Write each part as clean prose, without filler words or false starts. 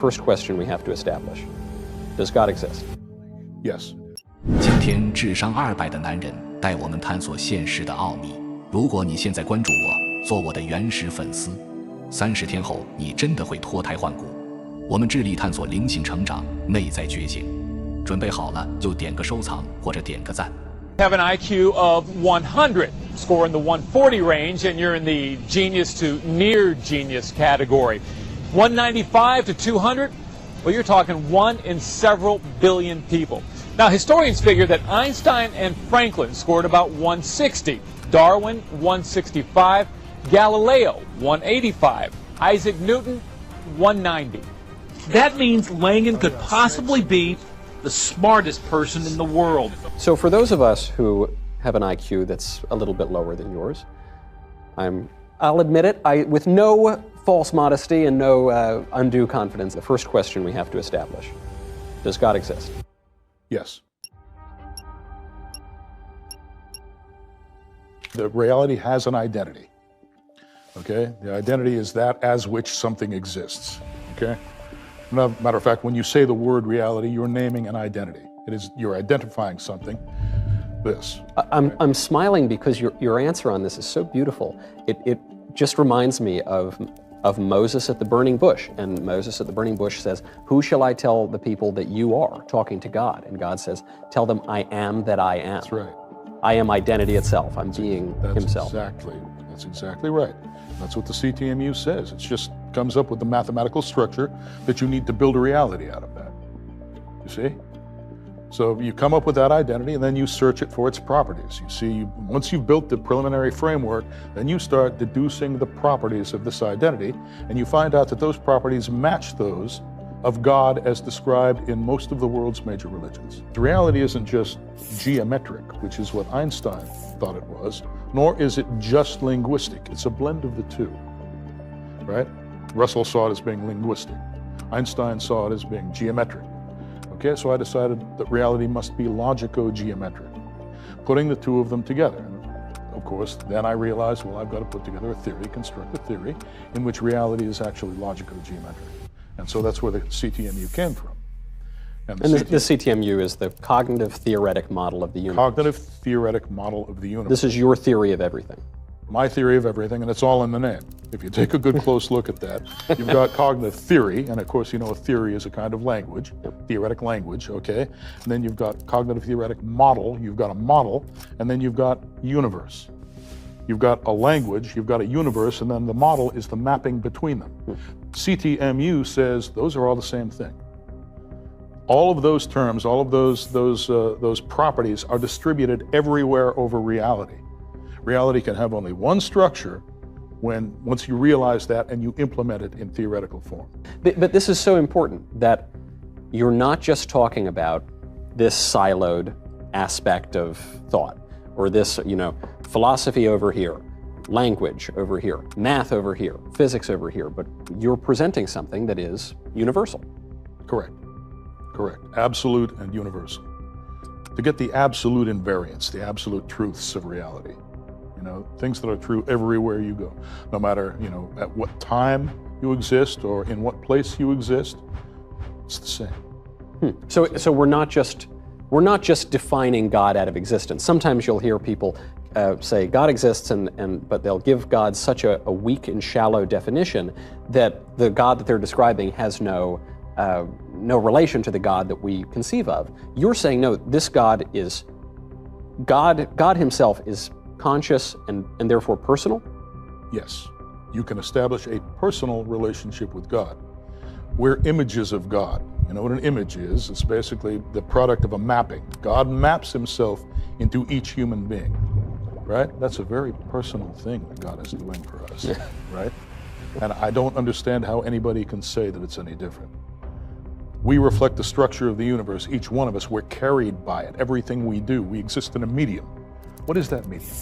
First question we have to establish: Does God exist? Yes. 今天智商200的男人带我们探索现实的奥秘。如果你现在关注我，做我的原始粉丝，30天后你真的会脱胎换骨。我们致力探索灵性成长、内在觉醒。准备好了就点个收藏或者点个赞。Have an IQ of 100, score in the 140 range, and you're in the genius to near genius category. 195 to 200, well, you're talking 1 in several billion people. Now, historians figure that Einstein and Franklin scored about 160, Darwin 165, Galileo 185, Isaac Newton 190. That means Langan could possibly be the smartest person in the world. So for those of us who have an IQ that's a little bit lower than yours, I'll admit it, with no false modesty and no undue confidence, the first question we have to establish: Does God exist? Yes. The reality has an identity. Okay? The identity is that as which something exists. Okay? Matter of fact, when you say the word reality, you're naming an identity. You're identifying something. This. I'm smiling because your answer on this is so beautiful. It just reminds me of Moses at the burning bush. And Moses at the burning bush says, "Who shall I tell the people that you are?" Talking to God. And God says, "Tell them I am that I am." That's right. I am identity itself. I'm being himself. That's exactly right. That's what the CTMU says. It just comes up with the mathematical structure that you need to build a reality out of that. You see? So you come up with that identity and then you search it for its properties. You see, once you've built the preliminary framework, then you start deducing the properties of this identity, and you find out that those properties match those of God as described in most of the world's major religions. The reality isn't just geometric, which is what Einstein thought it was, nor is it just linguistic. It's a blend of the two, right? Russell saw it as being linguistic. Einstein saw it as being geometric. Okay, so I decided that reality must be logico-geometric, putting the two of them together. And of course, then I realized, well, I've got to put together a theory, construct a theory, in which reality is actually logico-geometric. And so that's where the CTMU came from. And the CTMU is the cognitive theoretic model of the universe. Cognitive theoretic model of the universe. This is your theory of everything. My theory of everything, and it's all in the name. If you take a good close look at that, you've got cognitive theory, and of course you know a theory is a kind of language, theoretic language, okay? And then you've got cognitive theoretic model, you've got a model, and then you've got universe. You've got a language, you've got a universe, and then the model is the mapping between them. CTMU says those are all the same thing. All of those terms, all of those properties are distributed everywhere over reality. Reality can have only one structure once you realize that and you implement it in theoretical form. But this is so important that you're not just talking about this siloed aspect of thought, or this, philosophy over here, language over here, math over here, physics over here, but you're presenting something that is universal. Correct. Absolute and universal. To get the absolute invariance, the absolute truths of reality. Things that are true everywhere you go, no matter, at what time you exist or in what place you exist, it's the same. So we're not just defining God out of existence. Sometimes you'll hear people say God exists, but they'll give God such a weak and shallow definition that the God that they're describing has no relation to the God that we conceive of. You're saying, no, this God is God himself is conscious and therefore personal? Yes. You can establish a personal relationship with God. We're images of God. You know what an image is? It's basically the product of a mapping. God maps himself into each human being, right? That's a very personal thing that God is doing for us, right? And I don't understand how anybody can say that it's any different. We reflect the structure of the universe. Each one of us, we're carried by it. Everything we do, we exist in a medium. What is that medium?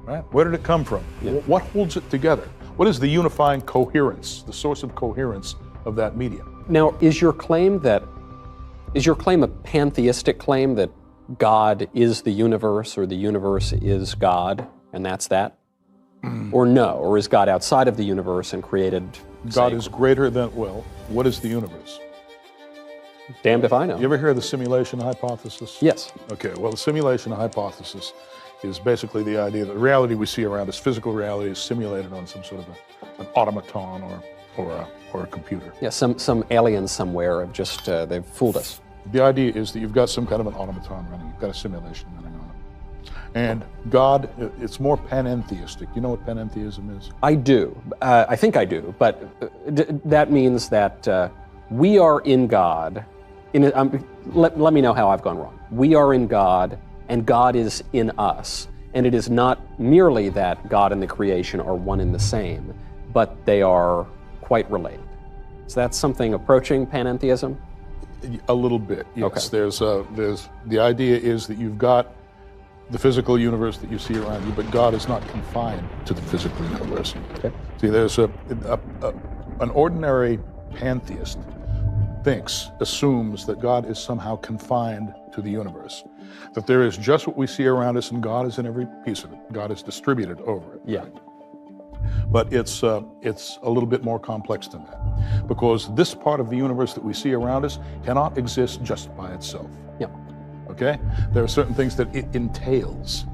Right? Where did it come from? What holds it together? What is the unifying coherence, the source of coherence of that medium? Now, is your claim a pantheistic claim that God is the universe or the universe is God and that's that? Or no? Or is God outside of the universe and created God is greater than, well, what is the universe? Damned if I know. You ever hear of the simulation hypothesis? Yes. Okay, well, the simulation hypothesis is basically the idea that the reality we see around us, physical reality, is simulated on some sort of an automaton or a computer. Yeah, some aliens somewhere have just, they've fooled us. The idea is that you've got some kind of an automaton running, you've got a simulation running on it. And God, it's more panentheistic. You know what panentheism is? I do. I think I do, but that means that we are in God. Let me know how I've gone wrong. We are in God, and God is in us. And it is not merely that God and the creation are one and the same, but they are quite related. Is that something approaching panentheism? A little bit, yes. Okay. There's the idea is that you've got the physical universe that you see around you, but God is not confined to the physical universe. Okay. See, there's an ordinary pantheist assumes that God is somehow confined to the universe, that there is just what we see around us and God is in every piece of it. God is distributed over it. Yeah. Right? But it's a little bit more complex than that, because this part of the universe that we see around us cannot exist just by itself. Yeah. Okay? There are certain things that it entails.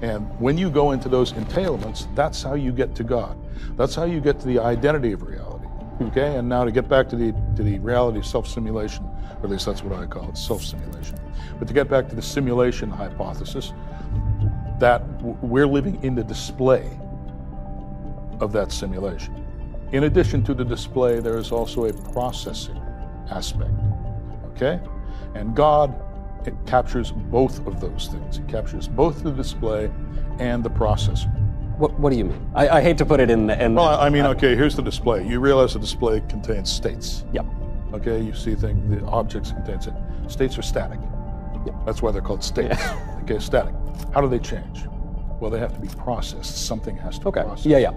And when you go into those entailments, that's how you get to God. That's how you get to the identity of reality. Okay? And now to get back to the reality of self-simulation, or at least that's what I call it, self-simulation. But to get back to the simulation hypothesis, that we're living in the display of that simulation. In addition to the display, there is also a processing aspect. Okay? And God, it captures both of those things. It captures both the display and the processor. What do you mean? I hate to put it in. Well, I mean, okay, here's the display. You realize the display contains states. Yep. Okay, you see things, the objects contain it. States are static. Yep. That's why they're called states. Yeah. Okay, static. How do they change? Well, they have to be processed. Something has to be processed. Yeah.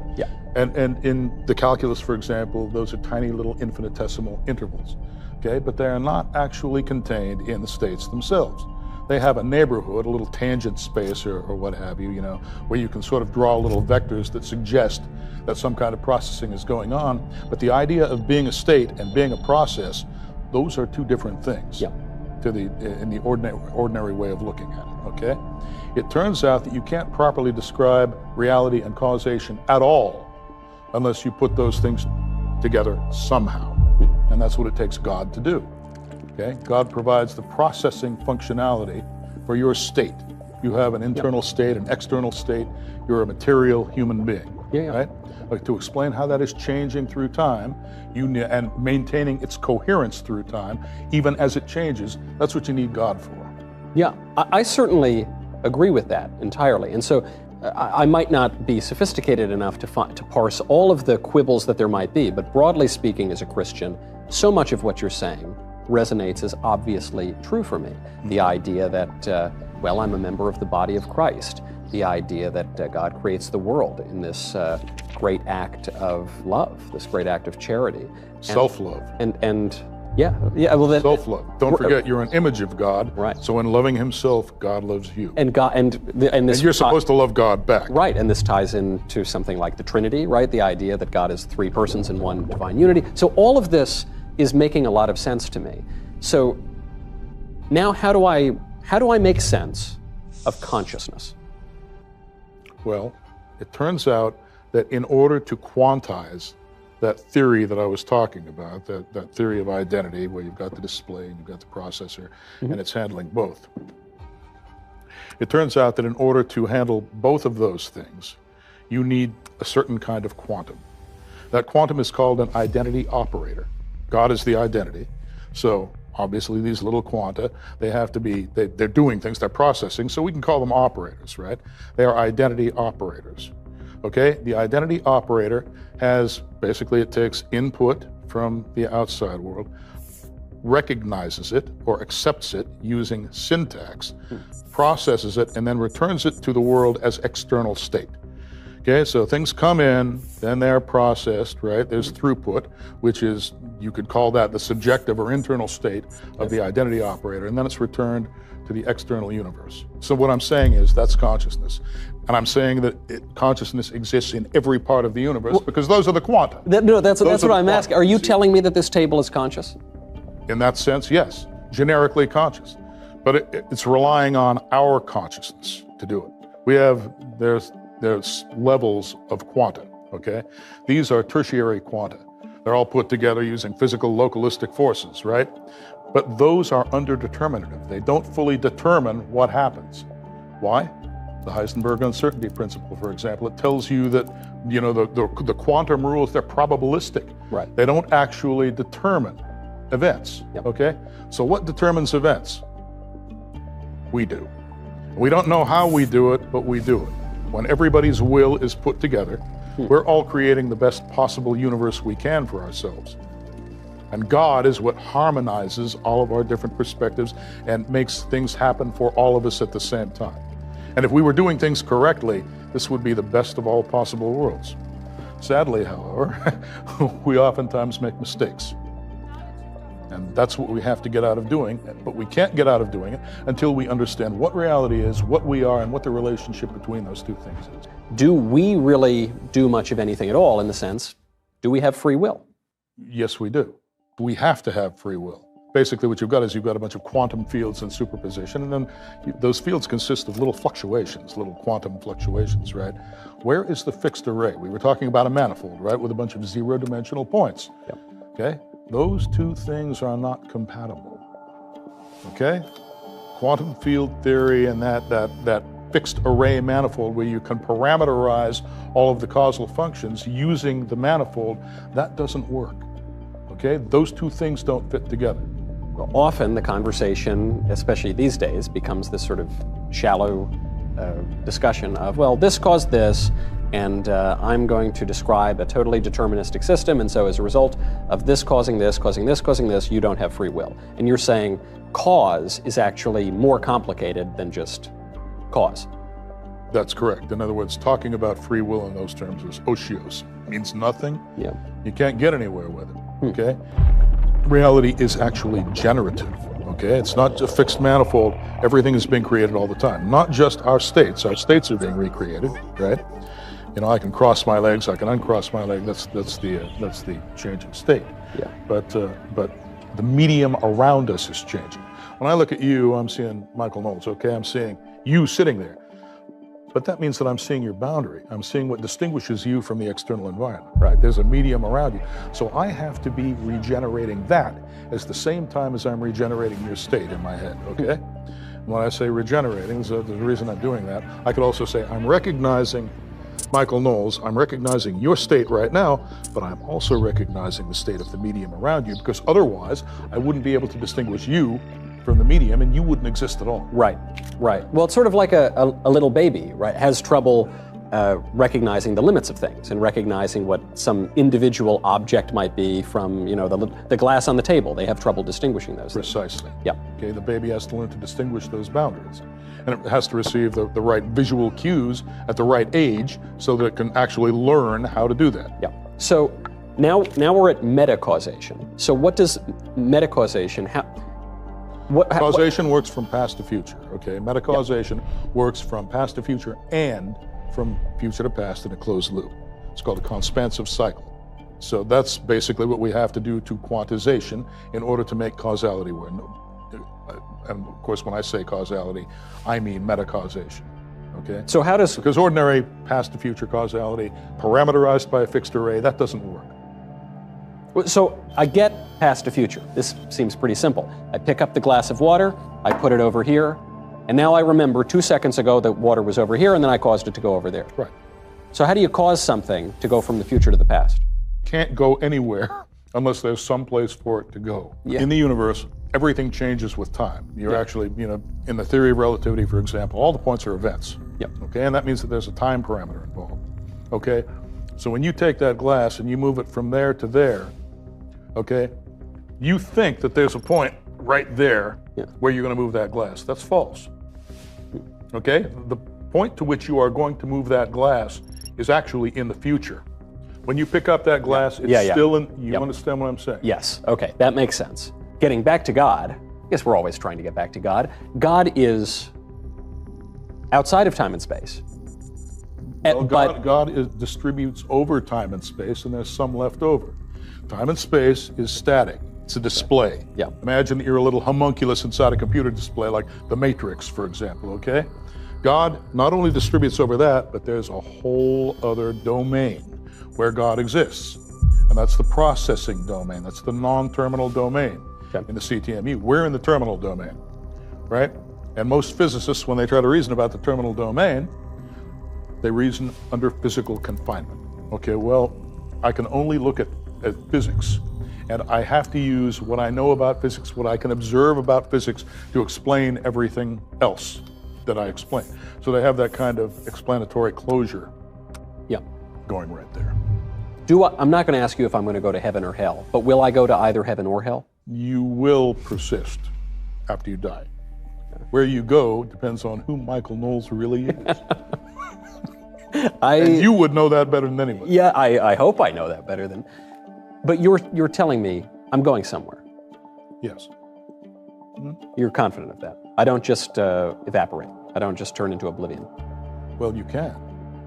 And in the calculus, for example, those are tiny little infinitesimal intervals. Okay, but they are not actually contained in the states themselves. They have a neighborhood, a little tangent space or what have you, where you can sort of draw little vectors that suggest that some kind of processing is going on. But the idea of being a state and being a process, those are two different things. Yeah. In the ordinary way of looking at it, okay? It turns out that you can't properly describe reality and causation at all unless you put those things together somehow. And that's what it takes God to do, okay? God provides the processing functionality for your state. You have an internal state, an external state. You're a material human being, right? Like, to explain how that is changing through time, and maintaining its coherence through time, even as it changes, that's what you need God for. Yeah, I certainly agree with that entirely. And so I might not be sophisticated enough to parse all of the quibbles that there might be, but broadly speaking, as a Christian, so much of what you're saying resonates as obviously true for me. The idea that, well, I'm a member of the body of Christ. The idea that God creates the world in this great act of love, this great act of charity. Self-love. Well, self-love. Don't forget, you're an image of God. Right. So in loving Himself, God loves you. And you're supposed to love God back. Right. And this ties into something like the Trinity, right? The idea that God is three persons in one divine unity. So all of this is making a lot of sense to me. So now, how do I make sense of consciousness? Well, it turns out that in order to quantize that theory that I was talking about, that theory of identity, where you've got the display and you've got the processor, and it's handling both. It turns out that in order to handle both of those things, you need a certain kind of quantum. That quantum is called an identity operator. God is the identity. So obviously these little quanta, they have to be, they're doing things, they're processing, so we can call them operators, right? They are identity operators. Okay, the identity operator has, basically it takes input from the outside world, recognizes it or accepts it using syntax, processes it, and then returns it to the world as external state. Okay, so things come in, then they're processed, right? There's throughput, which is, you could call that the subjective or internal state of the identity operator, and then it's returned to the external universe. So what I'm saying is that's consciousness. And I'm saying that consciousness exists in every part of the universe because those are the quanta. That's what I'm asking. Are you telling me that this table is conscious? In that sense, yes, generically conscious. But it's relying on our consciousness to do it. There's levels of quanta, okay? These are tertiary quanta. They're all put together using physical localistic forces, right? But those are underdeterminative. They don't fully determine what happens. Why? The Heisenberg uncertainty principle, for example, it tells you that, the quantum rules, they're probabilistic. Right. They don't actually determine events, okay? So what determines events? We do. We don't know how we do it, but we do it. When everybody's will is put together, we're all creating the best possible universe we can for ourselves. And God is what harmonizes all of our different perspectives and makes things happen for all of us at the same time. And if we were doing things correctly, this would be the best of all possible worlds. Sadly, however, we oftentimes make mistakes. And that's what we have to get out of doing, but we can't get out of doing it until we understand what reality is, what we are, and what the relationship between those two things is. Do we really do much of anything at all, in the sense, do we have free will? Yes, we do. We have to have free will. Basically, what you've got is you've got a bunch of quantum fields in superposition, and then those fields consist of little fluctuations, little quantum fluctuations, right? Where is the fixed array? We were talking about a manifold, right, with a bunch of zero-dimensional points, okay? Those two things are not compatible, okay? Quantum field theory and that fixed array manifold where you can parameterize all of the causal functions using the manifold, that doesn't work, okay? Those two things don't fit together. Well, often the conversation, especially these days, becomes this sort of shallow discussion of, well, this caused this, and I'm going to describe a totally deterministic system, and so as a result of this causing this, causing this, causing this, you don't have free will. And you're saying cause is actually more complicated than just cause. That's correct. In other words, talking about free will in those terms is osios. It means nothing. Yeah. You can't get anywhere with it, okay? Reality is actually generative, okay? It's not a fixed manifold. Everything is being created all the time. Not just our states. Our states are being recreated, right? I can cross my legs, I can uncross my leg. That's the changing state. Yeah. But the medium around us is changing. When I look at you, I'm seeing Michael Knowles, okay? I'm seeing you sitting there. But that means that I'm seeing your boundary. I'm seeing what distinguishes you from the external environment, right? There's a medium around you. So I have to be regenerating that at the same time as I'm regenerating your state in my head, okay? When I say regenerating, there's a reason I'm doing that. I could also say I'm recognizing Michael Knowles, I'm recognizing your state right now, but I'm also recognizing the state of the medium around you, because otherwise I wouldn't be able to distinguish you from the medium, and you wouldn't exist at all. Right, right. Well, it's sort of like a little baby, right? Has trouble recognizing the limits of things and recognizing what some individual object might be from, the glass on the table. They have trouble distinguishing those things. Precisely. Yeah. Okay, the baby has to learn to distinguish those boundaries. And it has to receive the right visual cues at the right age so that it can actually learn how to do that. Yeah. So now we're at metacausation. So what does metacausation Causation works from past to future, okay? Metacausation works from past to future and from future to past in a closed loop. It's called a conspansive cycle. So that's basically what we have to do to quantization in order to make causality work. And of course, when I say causality, I mean metacausation, okay? So how does... Because ordinary past to future causality, parameterized by a fixed array, that doesn't work. So I get past to future. This seems pretty simple. I pick up the glass of water, I put it over here, and now I remember 2 seconds ago that water was over here, and then I caused it to go over there. Right. So how do you cause something to go from the future to the past? Can't go anywhere unless there's some place for it to go. Yeah. In the universe, everything changes with time. You're actually, in the theory of relativity, for example, all the points are events. Yep. Okay, and that means that there's a time parameter involved. Okay, so when you take that glass and you move it from there to there, okay, you think that there's a point right there where you're going to move that glass. That's false. Okay, the point to which you are going to move that glass is actually in the future. When you pick up that glass, it's still in, you understand what I'm saying? Yes, okay, that makes sense. Getting back to God, guess we're always trying to get back to God. God is outside of time and space. Well, God distributes over time and space, and there's some left over. Time and space is static. It's a display. Yeah. Imagine that you're a little homunculus inside a computer display, like the Matrix, for example, okay? God not only distributes over that, but there's a whole other domain where God exists. And that's the processing domain. That's the non-terminal domain in the CTMU. We're in the terminal domain, right? And most physicists, when they try to reason about the terminal domain, they reason under physical confinement. Okay, well, I can only look at physics, and I have to use what I know about physics, what I can observe about physics, to explain everything else that I explain. So they have that kind of explanatory closure going right there. I'm not going to ask you if I'm going to go to heaven or hell, but will I go to either heaven or hell? You will persist after you die. Where you go depends on who Michael Knowles really is. And you would know that better than anyone. Yeah, I hope I know that better than. But you're telling me I'm going somewhere. Yes. You're confident of that. I don't just evaporate. I don't just turn into oblivion. Well, you can.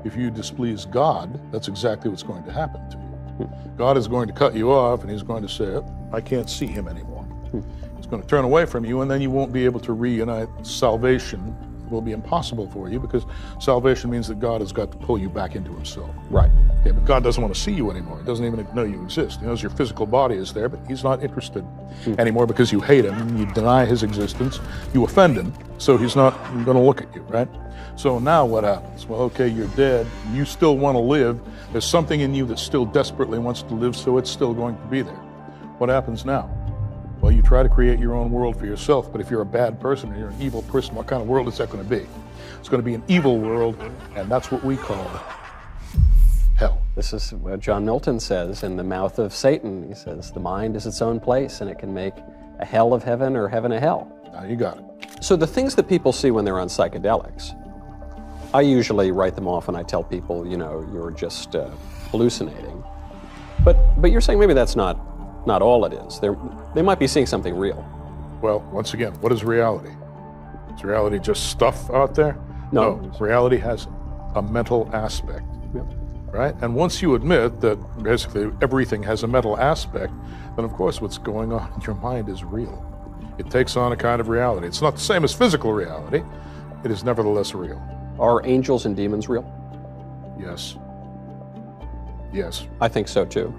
If you displease God, that's exactly what's going to happen to you. God is going to cut you off, and he's going to say, I can't see him anymore. He's going to turn away from you, and then you won't be able to reunite. Salvation will be impossible for you, because salvation means that God has got to pull you back into himself. Right. Okay, but God doesn't want to see you anymore. He doesn't even know you exist. He knows your physical body is there, but he's not interested anymore, because you hate him, you deny his existence, you offend him, so he's not going to look at you, right? So now what happens? Well, okay, you're dead. You still want to live. There's something in you that still desperately wants to live, so it's still going to be there. What happens now? Well, you try to create your own world for yourself, but if you're a bad person or you're an evil person, what kind of world is that going to be? It's going to be an evil world, and that's what we call hell. This is what John Milton says in The Mouth of Satan. He says, the mind is its own place, and it can make a hell of heaven or heaven a hell. Now you got it. So the things that people see when they're on psychedelics, I usually write them off and I tell people, you're just hallucinating. But you're saying maybe that's not all it is. They might be seeing something real. Well, once again, what is reality? Is reality just stuff out there? No. Reality has a mental aspect, right? And once you admit that basically everything has a mental aspect, then of course what's going on in your mind is real. It takes on a kind of reality. It's not the same as physical reality. It is nevertheless real. Are angels and demons real? Yes. Yes. I think so too.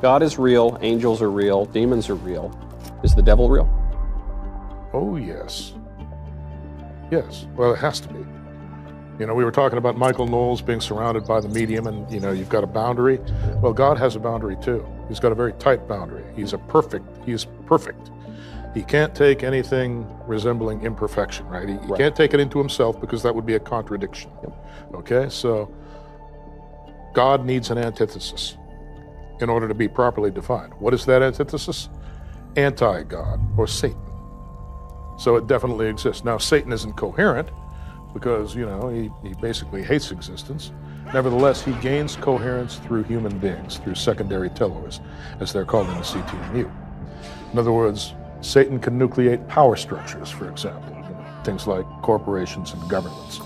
God is real, angels are real, demons are real. Is the devil real? Oh, yes. Yes. Well, it has to be. We were talking about Michael Knowles being surrounded by the medium, and you've got a boundary. Well, God has a boundary too. He's got a very tight boundary. He is perfect. He can't take anything resembling imperfection, right? He can't take it into himself, because that would be a contradiction. Okay, so God needs an antithesis in order to be properly defined. What is that antithesis? Anti-God, or Satan. So it definitely exists. Now, Satan isn't coherent, because, he basically hates existence. Nevertheless, he gains coherence through human beings, through secondary tellers, as they're called in the CTMU. In other words, Satan can nucleate power structures, for example, things like corporations and governments,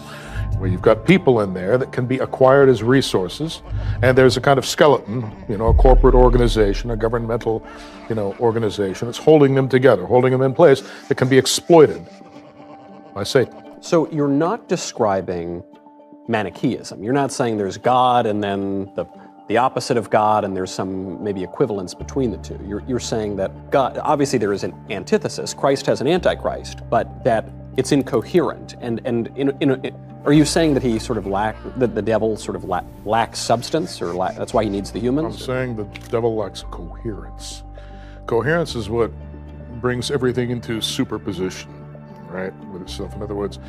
where you've got people in there that can be acquired as resources, and there's a kind of skeleton, a corporate organization, a governmental, organization that's holding them together, holding them in place, that can be exploited by Satan. So you're not describing Manichaeism. You're not saying there's God and then the opposite of God, and there's some maybe equivalence between the two. You're saying that God, obviously there is an antithesis. Christ has an antichrist, but that it's incoherent. Are you saying that he sort of that the devil sort of lacks substance, or that's why he needs the humans? I'm saying the devil lacks coherence. Coherence is what brings everything into superposition, right, with itself. In other words,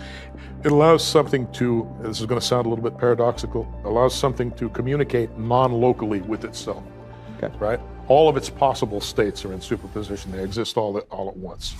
it allows something to, this is going to sound a little bit paradoxical, allows something to communicate non-locally with itself, right? All of its possible states are in superposition. They exist all at once.